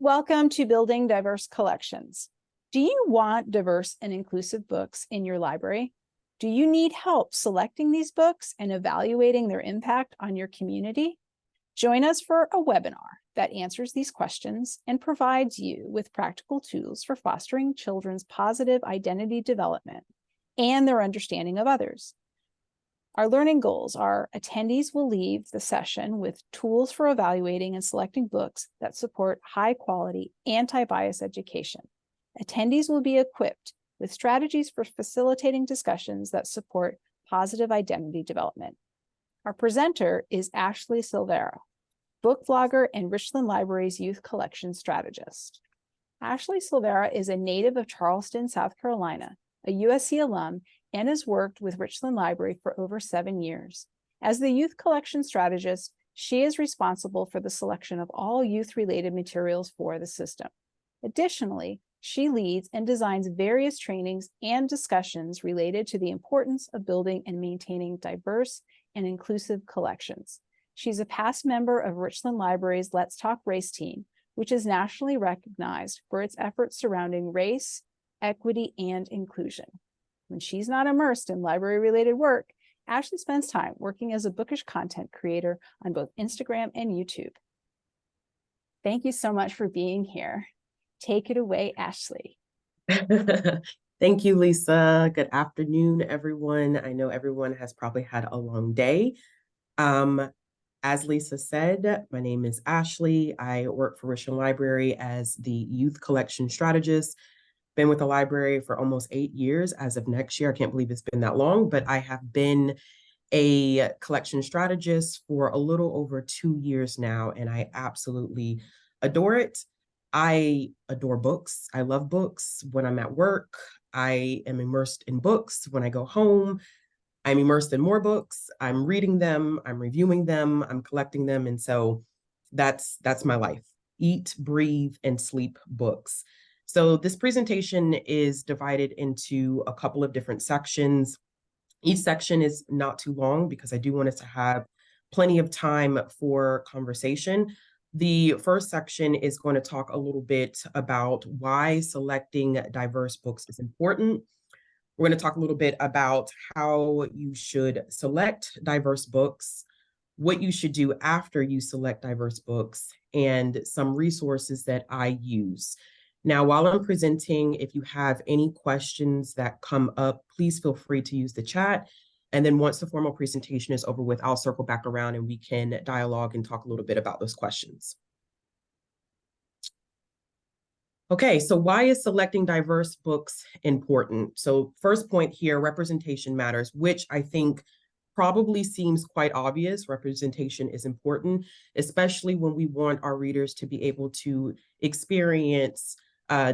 Welcome to Building Diverse Collections. Do you want diverse and inclusive books in your library? Do you need help selecting these books and evaluating their impact on your community? Join us for a webinar that answers these questions and provides you with practical tools for fostering children's positive identity development and their understanding of others. Our learning goals are: attendees will leave the session with tools for evaluating and selecting books that support high-quality, anti-bias education. Attendees will be equipped with strategies for facilitating discussions that support positive identity development. Our presenter is Ashley Silvera, book blogger and Richland Library's youth collection strategist. Ashley Silvera is a native of Charleston, South Carolina, a USC alum, and has worked with Richland Library for over 7 years. As the youth collection strategist, she is responsible for the selection of all youth-related materials for the system. Additionally, she leads and designs various trainings and discussions related to the importance of building and maintaining diverse and inclusive collections. She's a past member of Richland Library's Let's Talk Race team, which is nationally recognized for its efforts surrounding race, equity, and inclusion. When she's not immersed in library-related work, Ashley spends time working as a bookish content creator on both Instagram and YouTube. Thank you so much for being here. Take it away, Ashley. Thank you, Lisa. Good afternoon, everyone. I know everyone has probably had a long day. As Lisa said, my name is Ashley. I work for Richland Library as the youth collection strategist. Been with the library for almost 8 years as of next year. I can't believe it's been that long, but I have been a collection strategist for a little over 2 years now, and I absolutely adore it. I adore books. I love books. When I'm at work, I am immersed in books. When I go home, I'm immersed in more books. I'm reading them, I'm reviewing them, I'm collecting them. And so that's my life. Eat, breathe, and sleep books. So this presentation is divided into a couple of different sections. Each section is not too long because I do want us to have plenty of time for conversation. The first section is going to talk a little bit about why selecting diverse books is important. We're going to talk a little bit about how you should select diverse books, what you should do after you select diverse books, and some resources that I use. Now, while I'm presenting, if you have any questions that come up, please feel free to use the chat. And then once the formal presentation is over with, I'll circle back around and we can dialogue and talk a little bit about those questions. Okay, so why is selecting diverse books important? So first point here, representation matters, which I think probably seems quite obvious. Representation is important, especially when we want our readers to be able to experience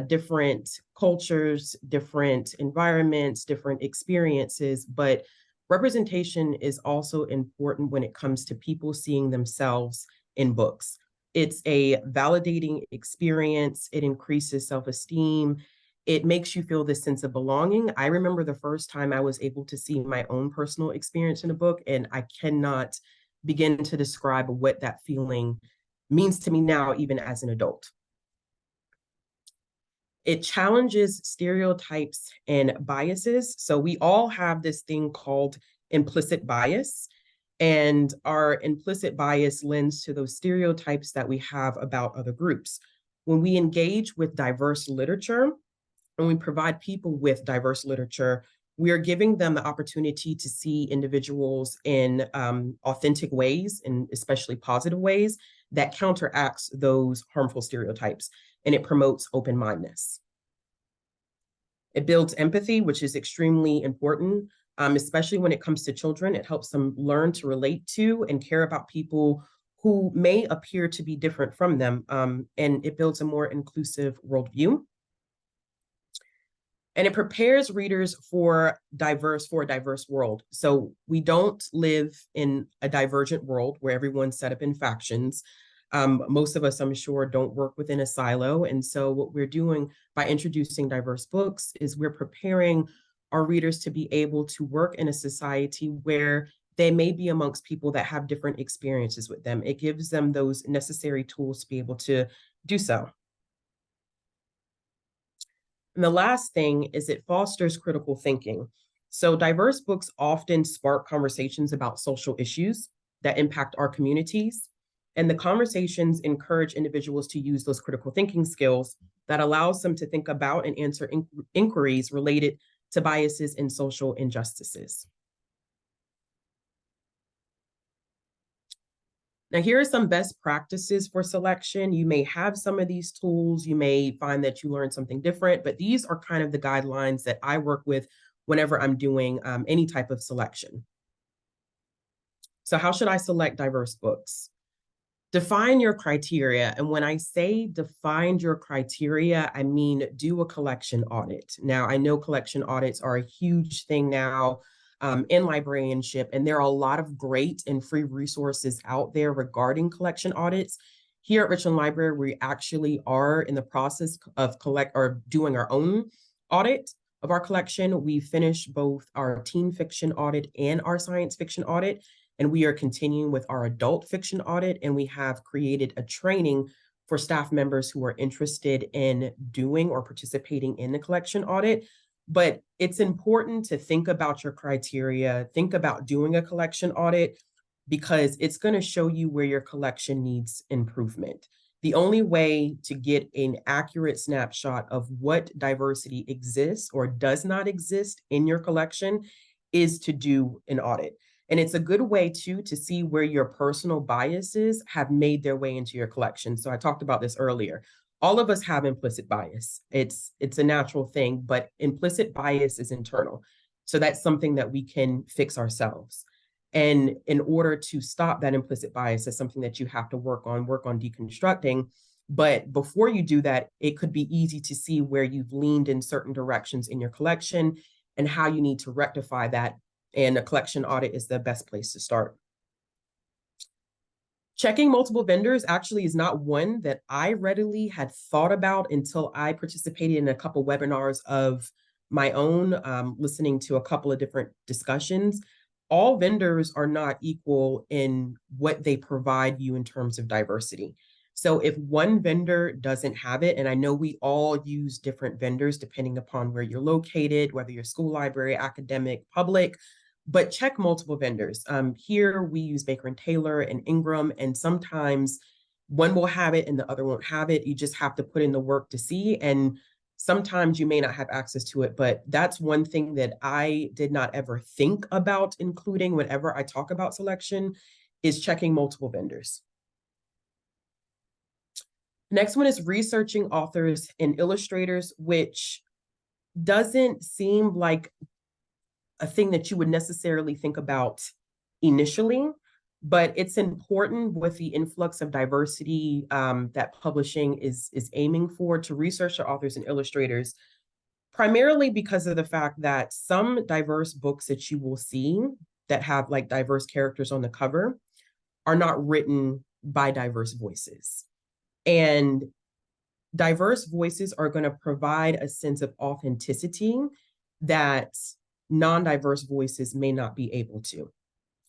different cultures, different environments, different experiences, but representation is also important when it comes to people seeing themselves in books. It's a validating experience. It increases self-esteem. It makes you feel this sense of belonging. I remember the first time I was able to see my own personal experience in a book, and I cannot begin to describe what that feeling means to me now, even as an adult. It challenges stereotypes and biases. So we all have this thing called implicit bias, and our implicit bias lends to those stereotypes that we have about other groups. When we engage with diverse literature, and we provide people with diverse literature, we are giving them the opportunity to see individuals in authentic ways, and especially positive ways, that counteracts those harmful stereotypes. And it promotes open-mindedness. It builds empathy, which is extremely important, especially when it comes to children. It helps them learn to relate to and care about people who may appear to be different from them, and it builds a more inclusive worldview. And it prepares readers for a diverse world. So we don't live in a divergent world where everyone's set up in factions. Most of us, I'm sure, don't work within a silo. And so what we're doing by introducing diverse books is we're preparing our readers to be able to work in a society where they may be amongst people that have different experiences with them. It gives them those necessary tools to be able to do so. And the last thing is it fosters critical thinking. So diverse books often spark conversations about social issues that impact our communities. And the conversations encourage individuals to use those critical thinking skills that allows them to think about and answer inquiries related to biases and social injustices. Now, here are some best practices for selection. You may have some of these tools. You may find that you learn something different, but these are kind of the guidelines that I work with whenever I'm doing any type of selection. So how should I select diverse books? Define your criteria. And when I say define your criteria, I mean do a collection audit. Now, I know collection audits are a huge thing now in librarianship, and there are a lot of great and free resources out there regarding collection audits. Here at Richland Library, we actually are in the process of doing our own audit of our collection. We finished both our teen fiction audit and our science fiction audit. And we are continuing with our adult fiction audit, and we have created a training for staff members who are interested in doing or participating in the collection audit. But it's important to think about your criteria, think about doing a collection audit, because it's going to show you where your collection needs improvement. The only way to get an accurate snapshot of what diversity exists or does not exist in your collection is to do an audit. And it's a good way too to see where your personal biases have made their way into your collection. So I talked about this earlier. All of us have implicit bias. It's a natural thing, but implicit bias is internal. So that's something that we can fix ourselves. And in order to stop that implicit bias, that's something that you have to work on deconstructing. But before you do that, it could be easy to see where you've leaned in certain directions in your collection and how you need to rectify that. And a collection audit is the best place to start. Checking multiple vendors actually is not one that I readily had thought about until I participated in a couple webinars of my own, listening to a couple of different discussions. All vendors are not equal in what they provide you in terms of diversity. So if one vendor doesn't have it, and I know we all use different vendors depending upon where you're located, whether you're school, library, academic, public, but check multiple vendors. Here we use Baker and Taylor and Ingram, and sometimes one will have it and the other won't have it. You just have to put in the work to see. And sometimes you may not have access to it, but that's one thing that I did not ever think about including whenever I talk about selection is checking multiple vendors. Next one is researching authors and illustrators, which doesn't seem like a thing that you would necessarily think about initially, but it's important with the influx of diversity that publishing is aiming for, to research the authors and illustrators, primarily because of the fact that some diverse books that you will see that have like diverse characters on the cover are not written by diverse voices. And diverse voices are going to provide a sense of authenticity that non-diverse voices may not be able to.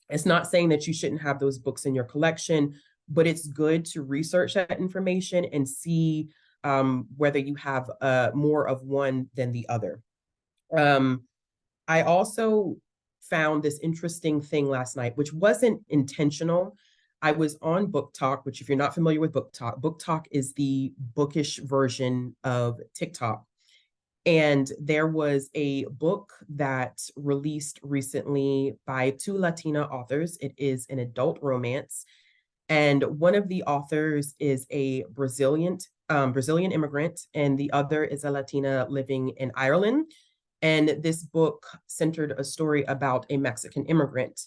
It's not saying that you shouldn't have those books in your collection, but it's good to research that information and see whether you have more of one than the other. I also found this interesting thing last night, which wasn't intentional. I was on Book Talk, which if you're not familiar with Book Talk is the bookish version of TikTok. And there was a book that released recently by two Latina authors. It is an adult romance. And one of the authors is a Brazilian immigrant, and the other is a Latina living in Ireland. And this book centered a story about a Mexican immigrant.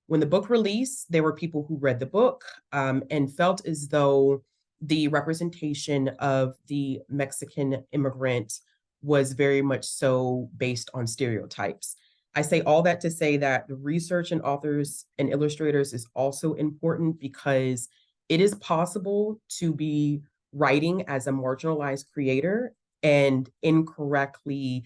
When the book released, there were people who read the book and felt as though the representation of the Mexican immigrant was very much so based on stereotypes. I say all that to say that the research in authors and illustrators is also important, because it is possible to be writing as a marginalized creator and incorrectly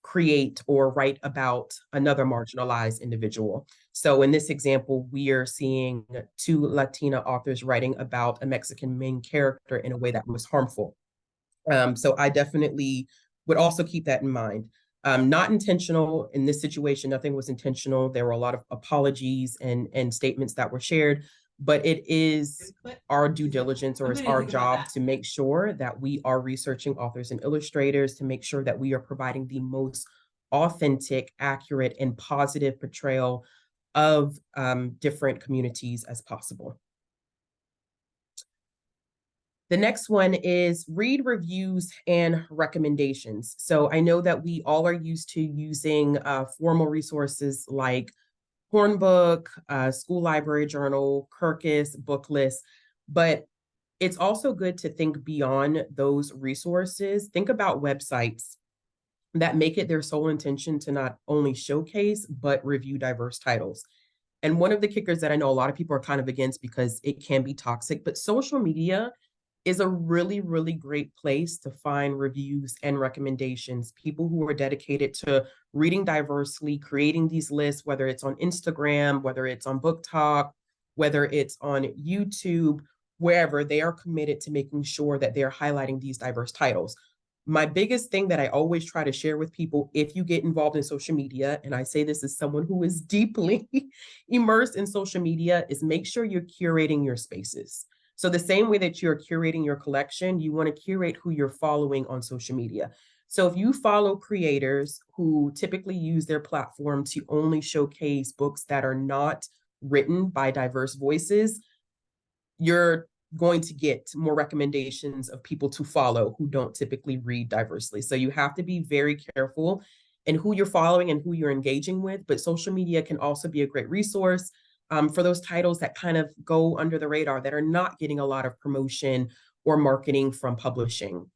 create or write about another marginalized individual. So in this example, we are seeing two Latina authors writing about a Mexican main character in a way that was harmful. So I definitely would also keep that in mind. Not intentional in this situation. Nothing was intentional. There were a lot of apologies and statements that were shared, but it is our due diligence, or it's our job to make sure that we are researching authors and illustrators, to make sure that we are providing the most authentic, accurate, and positive portrayal of different communities as possible. The next one is read reviews and recommendations. So I know that we all are used to using formal resources like Hornbook, School Library Journal, Kirkus, Booklist, but it's also good to think beyond those resources. Think about websites that make it their sole intention to not only showcase, but review diverse titles. And one of the kickers that I know a lot of people are kind of against because it can be toxic, but social media is a really, really great place to find reviews and recommendations. People who are dedicated to reading diversely, creating these lists, whether it's on Instagram, whether it's on Book Talk, whether it's on YouTube, wherever, they are committed to making sure that they're highlighting these diverse titles. My biggest thing that I always try to share with people, if you get involved in social media, and I say this as someone who is deeply immersed in social media, is make sure you're curating your spaces. So the same way that you're curating your collection, you want to curate who you're following on social media. So if you follow creators who typically use their platform to only showcase books that are not written by diverse voices, you're going to get more recommendations of people to follow who don't typically read diversely. So you have to be very careful in who you're following and who you're engaging with. But social media can also be a great resource for those titles that kind of go under the radar, that are not getting a lot of promotion or marketing from publishing.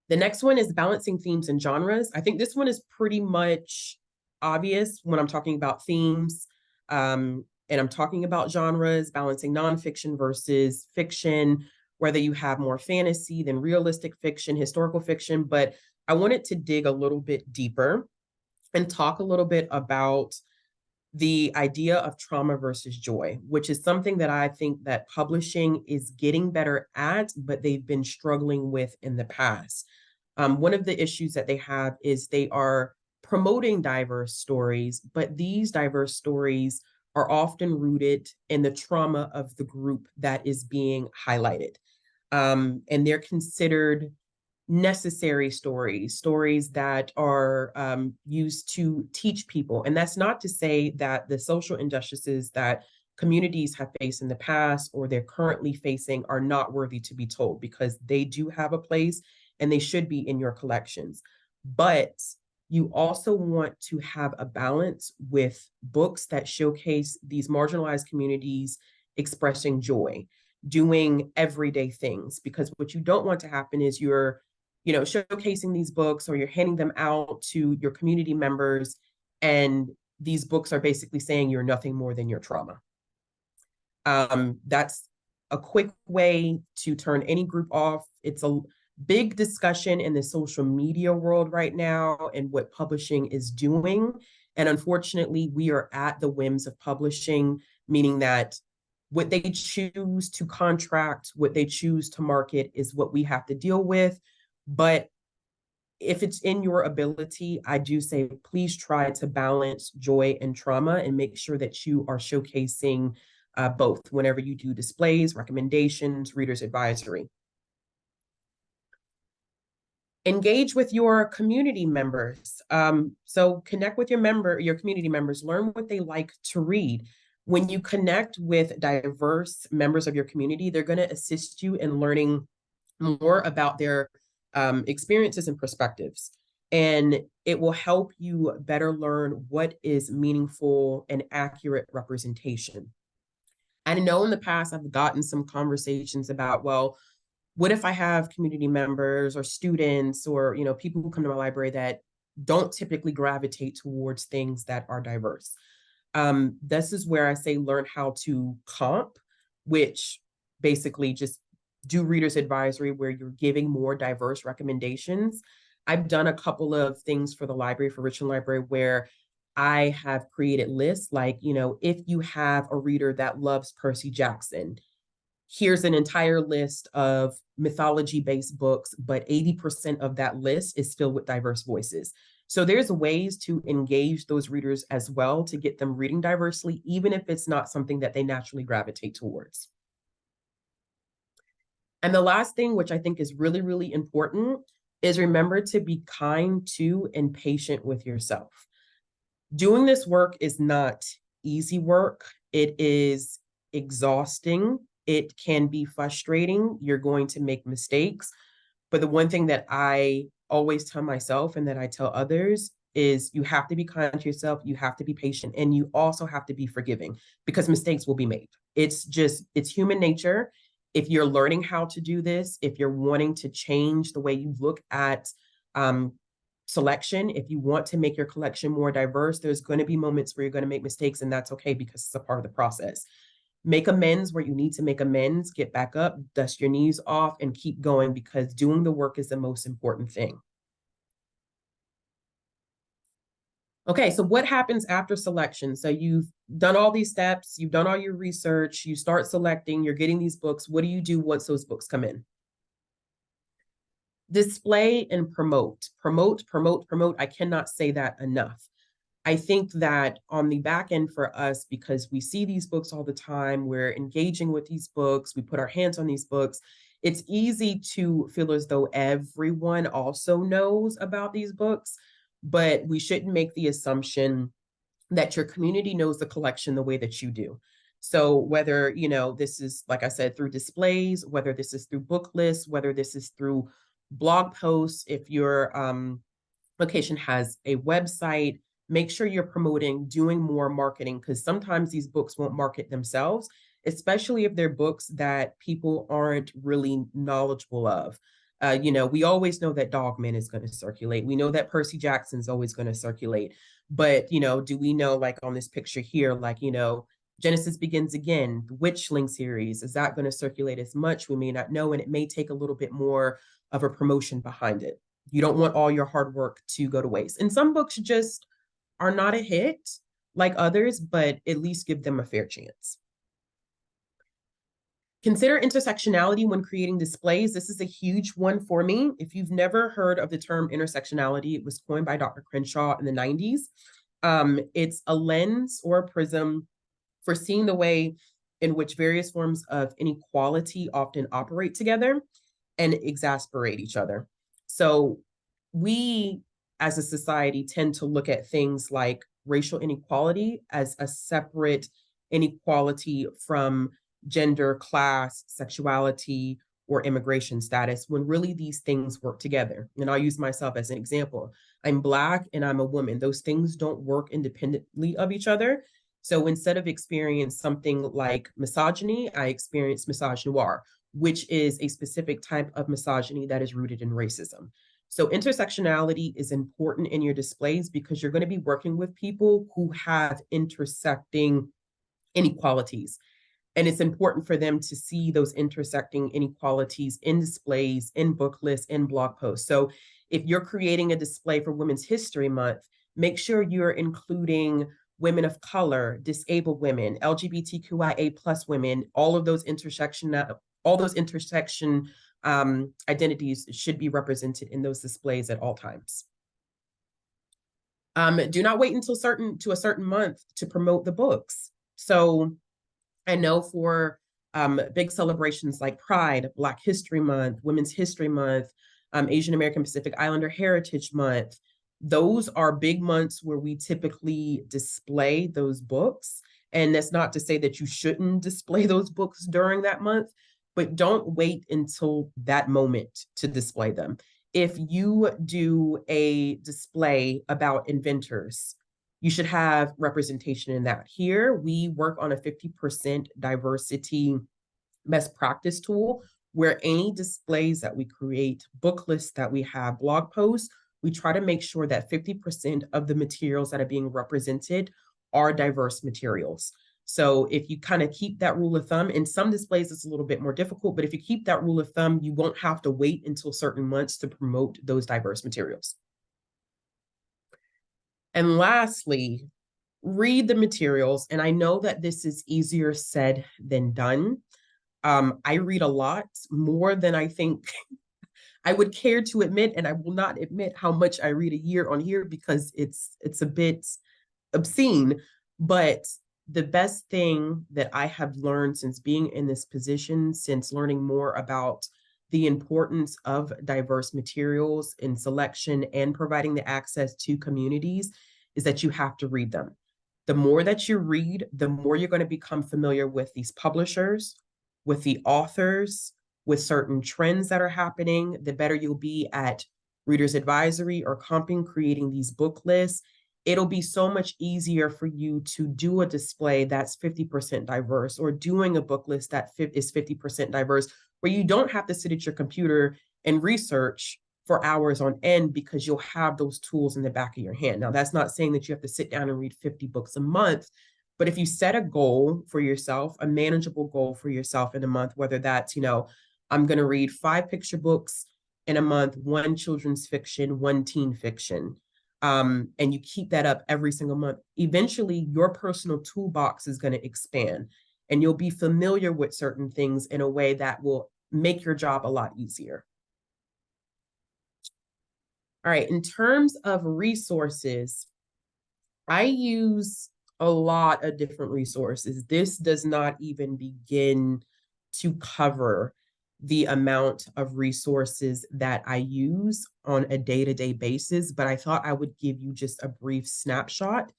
The next one is balancing themes and genres. I think this one is pretty much obvious when I'm talking about themes. And I'm talking about genres, balancing nonfiction versus fiction, whether you have more fantasy than realistic fiction, historical fiction. But I wanted to dig a little bit deeper and talk a little bit about the idea of trauma versus joy, which is something that I think that publishing is getting better at, but they've been struggling with in the past. One of the issues that they have is they are promoting diverse stories, but these diverse stories are often rooted in the trauma of the group that is being highlighted. And they're considered necessary stories, stories that are used to teach people. And that's not to say that the social injustices that communities have faced in the past or they're currently facing are not worthy to be told, because they do have a place and they should be in your collections. But you also want to have a balance with books that showcase these marginalized communities expressing joy, doing everyday things, because what you don't want to happen is you're showcasing these books, or you're handing them out to your community members, and these books are basically saying you're nothing more than your trauma. That's a quick way to turn any group off. It's a big discussion in the social media world right now and what publishing is doing. And unfortunately, we are at the whims of publishing, meaning that what they choose to contract, what they choose to market is what we have to deal with. But if it's in your ability, I do say, please try to balance joy and trauma and make sure that you are showcasing both whenever you do displays, recommendations, reader's advisory. Engage with your community members. So connect with your community members, learn what they like to read. When you connect with diverse members of your community, they're going to assist you in learning more about their experiences and perspectives. And it will help you better learn what is meaningful and accurate representation. I know in the past I've gotten some conversations about, well, what if I have community members or students or people who come to my library that don't typically gravitate towards things that are diverse? This is where I say learn how to comp, which basically just do reader's advisory where you're giving more diverse recommendations. I've done a couple of things for the library, for Richland Library, where I have created lists like, if you have a reader that loves Percy Jackson, here's an entire list of mythology-based books, but 80% of that list is filled with diverse voices. So there's ways to engage those readers as well to get them reading diversely, even if it's not something that they naturally gravitate towards. And the last thing, which I think is really, really important, is remember to be kind to and patient with yourself. Doing this work is not easy work. It is exhausting. It can be frustrating. You're going to make mistakes. But the one thing that I always tell myself and that I tell others is you have to be kind to yourself, you have to be patient, and you also have to be forgiving because mistakes will be made. It's human nature. If you're learning how to do this, if you're wanting to change the way you look at selection, if you want to make your collection more diverse, there's going to be moments where you're going to make mistakes, and that's okay because it's a part of the process. Make amends where you need to make amends, get back up, dust your knees off, and keep going because doing the work is the most important thing. Okay, so what happens after selection? So you've done all these steps, you've done all your research, you start selecting, you're getting these books. What do you do once those books come in? Display and promote. Promote, promote, promote. I cannot say that enough. I think that on the back end for us, because we see these books all the time, we're engaging with these books, we put our hands on these books, it's easy to feel as though everyone also knows about these books, but we shouldn't make the assumption that your community knows the collection the way that you do. So whether, this is, like I said, through displays, whether this is through book lists, whether this is through blog posts, if your location has a website, make sure you're promoting, doing more marketing, because sometimes these books won't market themselves, especially if they're books that people aren't really knowledgeable of. We always know that Dogman is going to circulate. We know that Percy Jackson's always going to circulate. But, do we know, like on this picture here, like, Genesis Begins Again, the Witchling series, is that going to circulate as much? We may not know, and it may take a little bit more of a promotion behind it. You don't want all your hard work to go to waste. And some books just are not a hit like others, but at least give them a fair chance. Consider intersectionality when creating displays. This is a huge one for me. If you've never heard of the term intersectionality, it was coined by Dr. Crenshaw in the 90s. It's a lens or a prism for seeing the way in which various forms of inequality often operate together and exasperate each other. So we, as a society, tend to look at things like racial inequality as a separate inequality from gender, class, sexuality, or immigration status, when really these things work together. And I'll use myself as an example. I'm Black and I'm a woman. Those things don't work independently of each other. So instead of experiencing something like misogyny, I experience misogynoir, which is a specific type of misogyny that is rooted in racism. So intersectionality is important in your displays because you're going to be working with people who have intersecting inequalities. And it's important for them to see those intersecting inequalities in displays, in book lists, in blog posts. So if you're creating a display for Women's History Month, make sure you're including women of color, disabled women, LGBTQIA plus women, all those intersection identities should be represented in those displays at all times. Do not wait until a certain month to promote the books. So I know for big celebrations like Pride, Black History Month, Women's History Month, Asian American Pacific Islander Heritage Month, those are big months where we typically display those books. And that's not to say that you shouldn't display those books during that month, but don't wait until that moment to display them. If you do a display about inventors, you should have representation in that. Here, we work on a 50% diversity best practice tool where any displays that we create, book lists that we have, blog posts, we try to make sure that 50% of the materials that are being represented are diverse materials. So if you kind of keep that rule of thumb, in some displays it's a little bit more difficult, but if you keep that rule of thumb, you won't have to wait until certain months to promote those diverse materials. And lastly, read the materials. And I know that this is easier said than done, I read a lot, more than I think I would care to admit, and I will not admit how much I read a year on here because it's a bit obscene. But the best thing that I have learned since being in this position, since learning more about the importance of diverse materials in selection and providing the access to communities, is that you have to read them. The more that you read, the more you're going to become familiar with these publishers, with the authors, with certain trends that are happening, the better you'll be at reader's advisory or comping, creating these book lists. It'll be so much easier for you to do a display that's 50% diverse, or doing a book list that is 50% diverse, where you don't have to sit at your computer and research for hours on end, because you'll have those tools in the back of your hand. Now, that's not saying that you have to sit down and read 50 books a month, but if you set a goal for yourself, a manageable goal for yourself in a month, whether that's, I'm going to read 5 picture books in a month, 1 children's fiction, 1 teen fiction, and you keep that up every single month, eventually your personal toolbox is going to expand, and you'll be familiar with certain things in a way that will make your job a lot easier. All right, in terms of resources, I use a lot of different resources. This does not even begin to cover the amount of resources that I use on a day-to-day basis, but I thought I would give you just a brief snapshot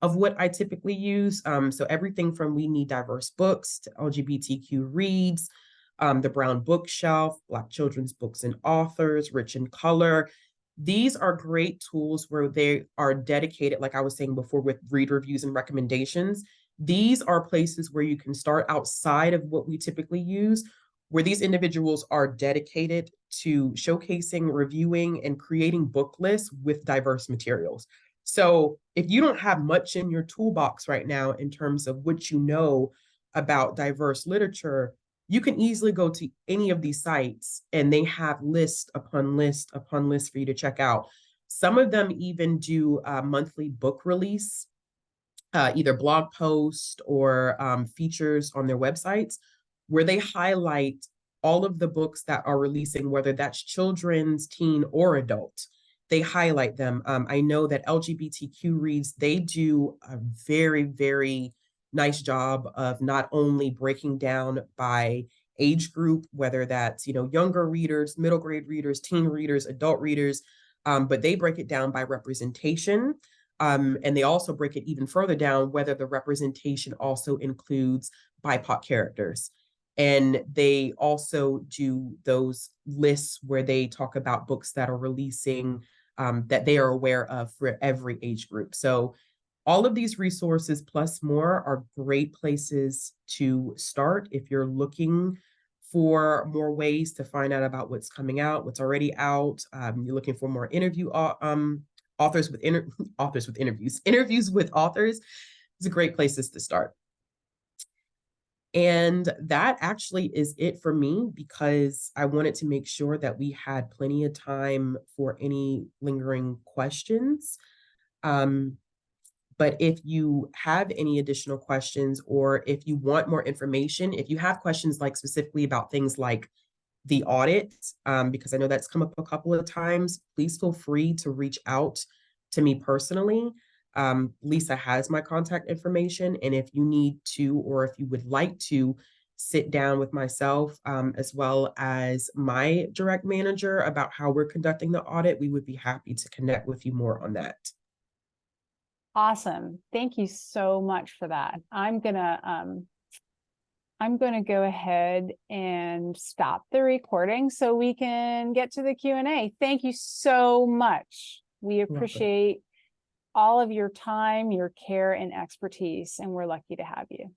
of what I typically use. So everything from We Need Diverse Books to LGBTQ Reads, the Brown Bookshelf, Black Children's Books and Authors, Rich in Color. These are great tools where they are dedicated, like I was saying before, with read reviews and recommendations. These are places where you can start outside of what we typically use, where these individuals are dedicated to showcasing, reviewing, and creating book lists with diverse materials. So if you don't have much in your toolbox right now in terms of what you know about diverse literature, you can easily go to any of these sites and they have list upon list upon list for you to check out. Some of them even do a monthly book release, either blog post or features on their websites, where they highlight all of the books that are releasing, whether that's children's, teen, or adult. They highlight them. I know that LGBTQ Reads, they do a very, very nice job of not only breaking down by age group, whether that's, younger readers, middle grade readers, teen readers, adult readers, but they break it down by representation. And they also break it even further down, whether the representation also includes BIPOC characters. And they also do those lists where they talk about books that are releasing that they are aware of for every age group. So all of these resources plus more are great places to start if you're looking for more ways to find out about what's coming out, what's already out. You're looking for more authors with interviews with authors. It's a great places to start. And that actually is it for me, because I wanted to make sure that we had plenty of time for any lingering questions. But if you have any additional questions, or if you want more information, if you have questions like specifically about things like the audit, because I know that's come up a couple of times, please feel free to reach out to me personally. Lisa has my contact information, and if you need to, or if you would like to sit down with myself, as well as my direct manager about how we're conducting the audit, we would be happy to connect with you more on that. Awesome. Thank you so much for that. I'm gonna go ahead and stop the recording so we can get to the Q&A. Thank you so much. We appreciate all of your time, your care, and expertise, and we're lucky to have you.